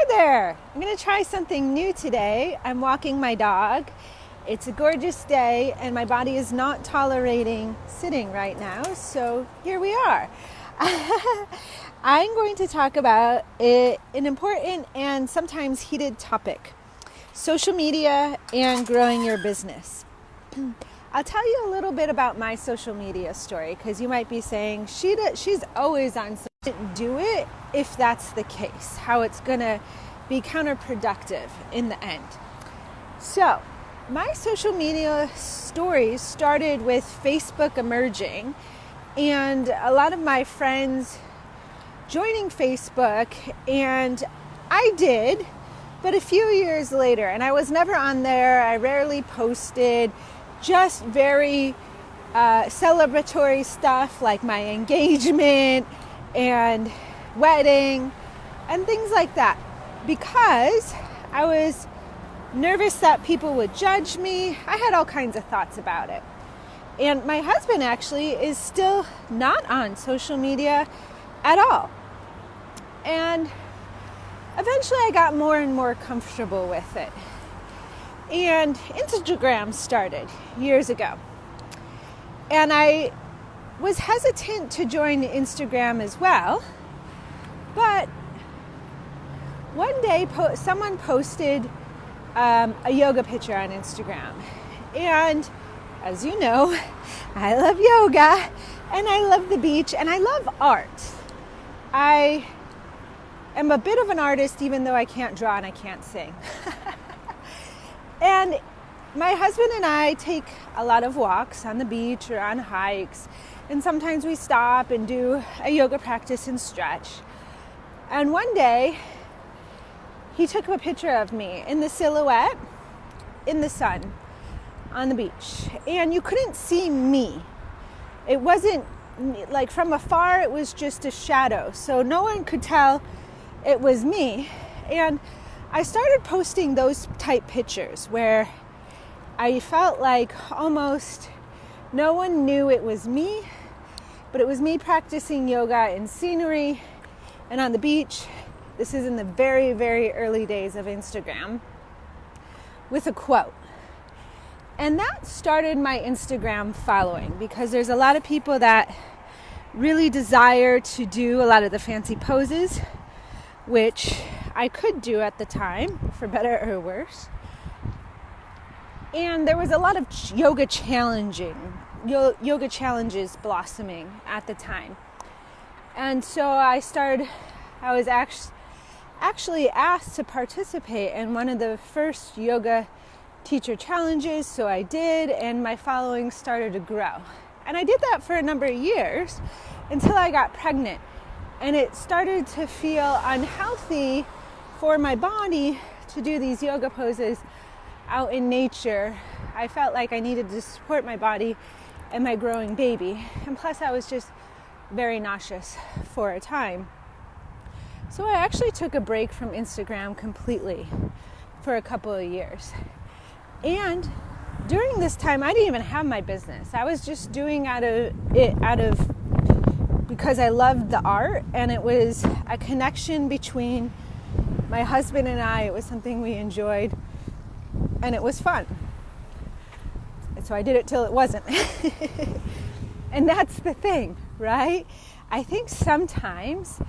Hi there! I'm going to try something new today. I'm walking my dog. It's a gorgeous day and my body is not tolerating sitting right now, so here we are. I'm going to talk about an important and sometimes heated topic: social media and growing your business. I'll tell you a little bit about my social media story, because you might be saying, she's always on social media. Do it if that's the case, how it's going to be counterproductive in the end. So, my social media story started with Facebook emerging and a lot of my friends joining Facebook, and I did, but a few years later, and I was never on there. I rarely posted, just very celebratory stuff like my engagement and wedding and things like that, because I was nervous that people would judge me. I had all kinds of thoughts about it. And my husband actually is still not on social media at all. And eventually I got more and more comfortable with it. And Instagram started years ago. And I was hesitant to join Instagram as well. But one day someone posted a yoga picture on Instagram. And as you know, I love yoga and I love the beach and I love art. I am a bit of an artist, even though I can't draw and I can't sing. And my husband and I take a lot of walks on the beach or on hikes, and sometimes we stop and do a yoga practice and stretch. And one day, he took a picture of me in the silhouette in the sun on the beach, and you couldn't see me. It wasn't like from afar, it was just a shadow, so no one could tell it was me. And I started posting those type pictures where I felt like almost no one knew it was me, but it was me practicing yoga in scenery and on the beach. This is in the very, very early days of Instagram, with a quote. And that started my Instagram following, because there's a lot of people that really desire to do a lot of the fancy poses, which I could do at the time, for better or worse. And there was a lot of yoga challenges blossoming at the time. And so I was actually asked to participate in one of the first yoga teacher challenges, so I did, and my following started to grow. And I did that for a number of years until I got pregnant, and it started to feel unhealthy for my body to do these yoga poses out in nature. I felt like I needed to support my body and my growing baby, and plus I was just very nauseous for a time. So I actually took a break from Instagram completely for a couple of years. And during this time, I didn't even have my business. I was just doing because I loved the art, and it was a connection between my husband and I. It was something we enjoyed, and it was fun. And so I did it till it wasn't. And that's the thing, right? I think sometimes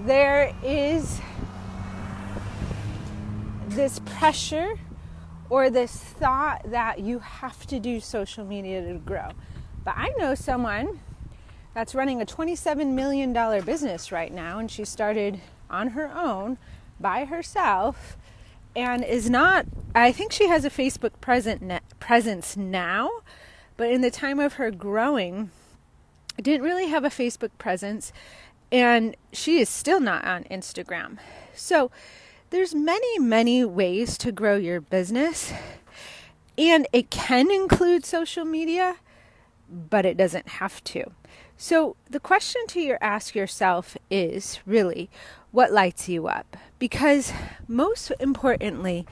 there is this pressure or this thought that you have to do social media to grow. But I know someone that's running a $27 million business right now, and she started on her own by herself, and I think she has a Facebook presence now, but in the time of her growing, didn't really have a Facebook presence, and she is still not on Instagram. So there's many, many ways to grow your business, and it can include social media, but it doesn't have to. So the question to ask yourself is really, what lights you up? Because most importantly,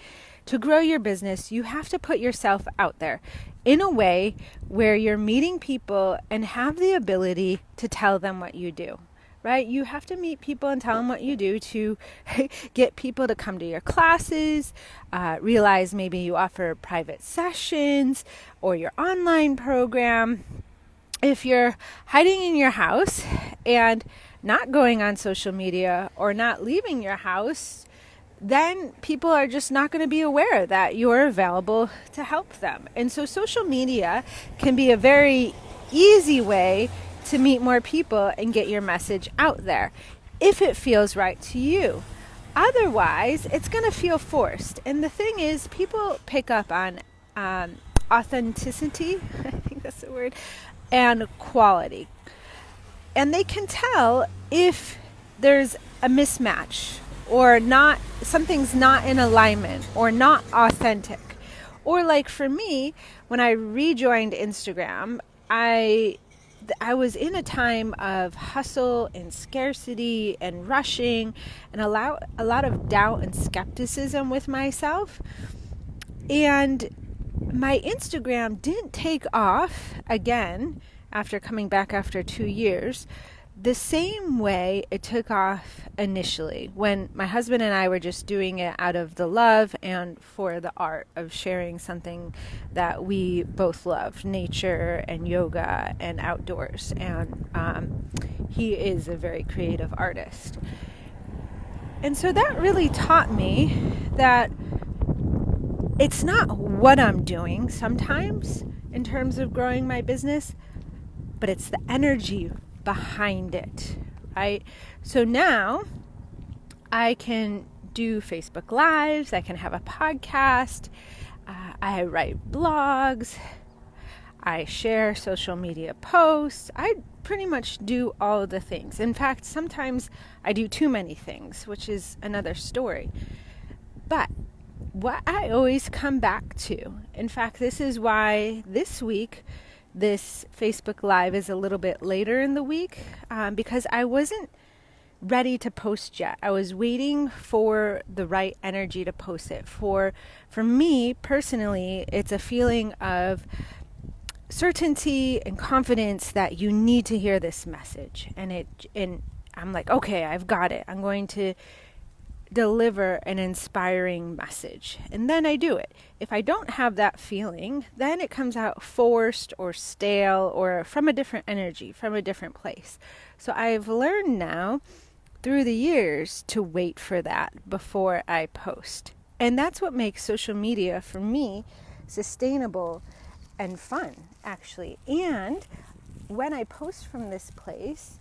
to grow your business, you have to put yourself out there in a way where you're meeting people and have the ability to tell them what you do, right? You have to meet people and tell them what you do to get people to come to your classes, realize maybe you offer private sessions or your online program. If you're hiding in your house and not going on social media or not leaving your house, then people are just not going to be aware that you're available to help them. And so social media can be a very easy way to meet more people and get your message out there if it feels right to you. Otherwise, it's going to feel forced. And the thing is, people pick up on authenticity, I think that's the word, and quality. And they can tell if there's a mismatch or not, something's not in alignment or not authentic. Or like for me, when I rejoined Instagram, I was in a time of hustle and scarcity and rushing and a lot of doubt and skepticism with myself. And my Instagram didn't take off again after coming back after 2 years the same way it took off initially, when my husband and I were just doing it out of the love and for the art of sharing something that we both love, nature and yoga and outdoors. And he is a very creative artist. And so that really taught me that it's not what I'm doing sometimes in terms of growing my business, but it's the energy behind it, right? So now I can do Facebook Lives, I can have a podcast, I write blogs, I share social media posts, I pretty much do all the things. In fact, sometimes I do too many things, which is another story. But what I always come back to, in fact, this is why this week, this Facebook Live is a little bit later in the week, because I wasn't ready to post yet. I was waiting for the right energy to post it. For me personally, it's a feeling of certainty and confidence that you need to hear this message. And I'm like, okay, I've got it. I'm going to deliver an inspiring message. And then I do it. If I don't have that feeling, then it comes out forced or stale or from a different energy, from a different place. So I've learned now through the years to wait for that before I post. And that's what makes social media for me sustainable and fun, actually. And when I post from this place,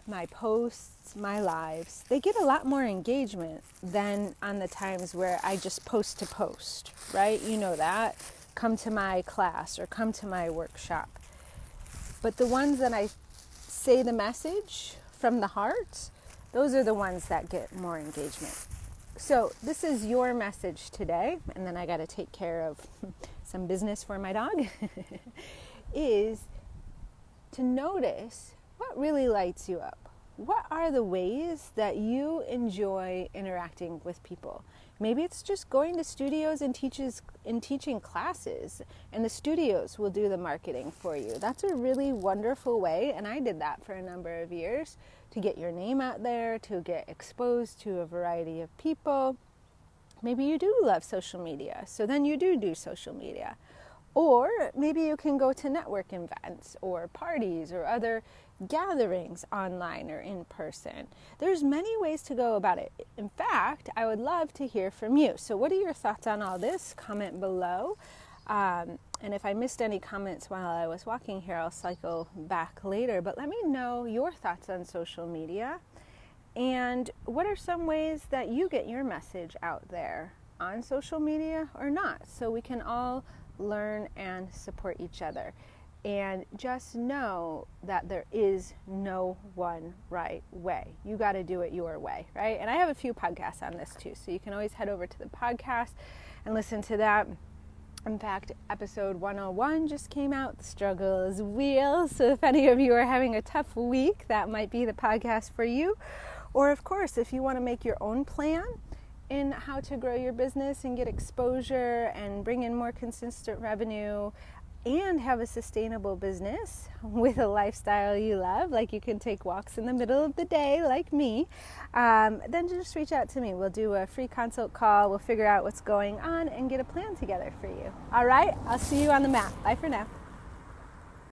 my posts, my lives, they get a lot more engagement than on the times where I just post to post, right? You know that. Come to my class or come to my workshop. But the ones that I say the message from the heart, those are the ones that get more engagement. So this is your message today, and then I got to take care of some business for my dog, is to notice what really lights you up. What are the ways that you enjoy interacting with people? Maybe it's just going to studios and teaching classes, and the studios will do the marketing for you. That's a really wonderful way, and I did that for a number of years, to get your name out there, to get exposed to a variety of people. Maybe you do love social media, so then you do social media. Or maybe you can go to network events or parties or other gatherings online or in person. There's many ways to go about it. In fact, I would love to hear from you. So what are your thoughts on all this? Comment below. And if I missed any comments while I was walking here, I'll cycle back later. But let me know your thoughts on social media. And what are some ways that you get your message out there on social media or not? So we can all learn and support each other. And just know that there is no one right way. You got to do it your way, right? And I have a few podcasts on this too, so you can always head over to the podcast and listen to that. In fact, episode 101 just came out. The struggle is real. So if any of you are having a tough week, that might be the podcast for you. Or of course, if you want to make your own plan in how to grow your business and get exposure and bring in more consistent revenue and have a sustainable business with a lifestyle you love, like you can take walks in the middle of the day like me, then just reach out to me. We'll do a free consult call. We'll figure out what's going on and get a plan together for you. All right, I'll see you on the map. Bye for now.